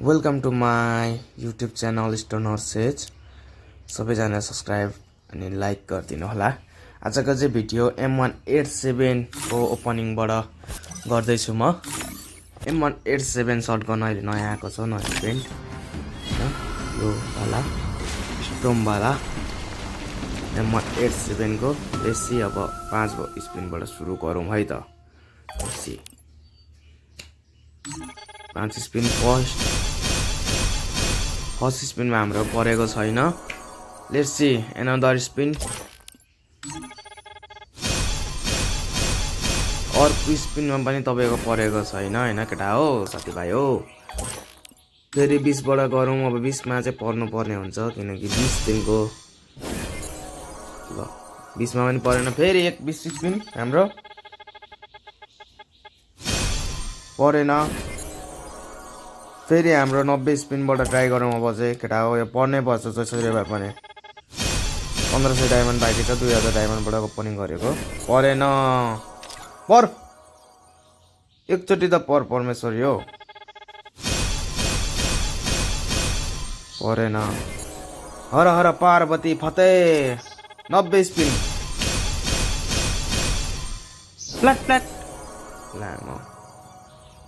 Welcome to my YouTube channel stone horses. सबैजना subscribe अनि like गरिदिनु होला। आजको चाहिँ भिडियो M187 को ओपनिङबाट गर्दैछु म। M187 सर्टगन अहिले नयाँ आएको छ, नयाँ पेन्ट यो वाला स्टोमवाला M187 को। यसै अब 5 स्पिनबाट सुरु गरौँ है त। 5 स्पिन फर्स्ट स्पिनमा हाम्रो परेको छैन। Let's see another spin. अर्को स्पिनमा पनि तपाईँको परेको छैन हैन केटा हो, साथीभाइ हो। फेरि 20 बाट गरौँ। अब 20 मा चाहिँ पर्नु पर्ने हुन्छ किनकि 20 दिनको ल 20 मा पनि परेन। फेरि एक 20 स्पिन हाम्रो परेन। फेरि हाम्रो 90 स्पिनबाट ट्राई गरौँ। अब चाहिँ केटा हो, यो पर्नै पर्छ जसरी भए पनि। 1500 डायमन्ड बाँकी छ, 2000 डायमन्डबाट ओपनिङ गरेको। परेन। पर एकचोटि त परमेश्वर यो परेन। हर हर पार्वती फते। 90 स्पिन फ्ल्याट फ्ल्याट लामो।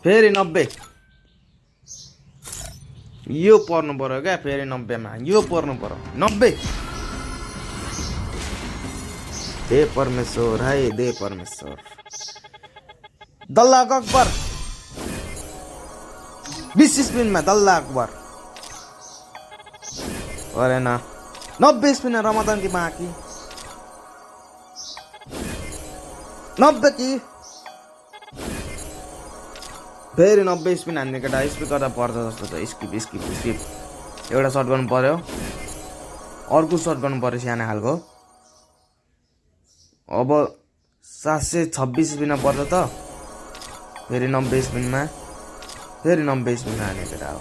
फेरि 90 यो पर्नु पर्यो क्या। फेरि 90 मा यो पर्नु पर्यो। 90 दे परमेश्वर है, दे परमेश्वर। दल्ला अकबर 20 स्पिनमा दल्ला अकबर परेन। 90 स्पिन रमजान की बाँकी 90 की। फेरि 90 स्पिन हान्ने केटा। स्पिन गर्दा पर्छ जस्तो छ। Skip skip skip. एउटा सर्ट गर्नु पर्यो, अर्को सर्ट गर्नु पर्यो सानो खालको। अब 726 स्पिनमा पर्छ त। फेरि 90 स्पिनमा, फेरि 90 स्पिनमा हान्ने केटा हो।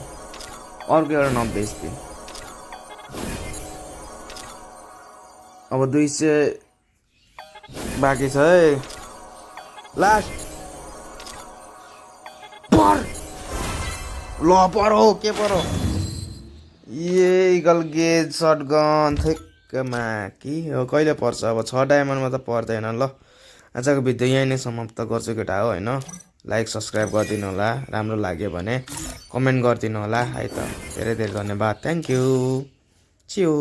अर्को एउटा 90 स्पिन। अब 200 बाँकी छ है। लास्ट ल परो के परो। इगल गेज सर्टगन थेकमा कि हो कहिले पर्छ। अब 6 डायमन्डमा त पर्दैन। ल आजको भिडियो यहीँ नै समाप्त गर्छु केटा हो हैन। लाइक सब्सक्राइब गरिदिनु होला, राम्रो लाग्यो भने कमेन्ट गरिदिनु होला है त। धेरै धेरै धन्यवाद। Thank you. चियो।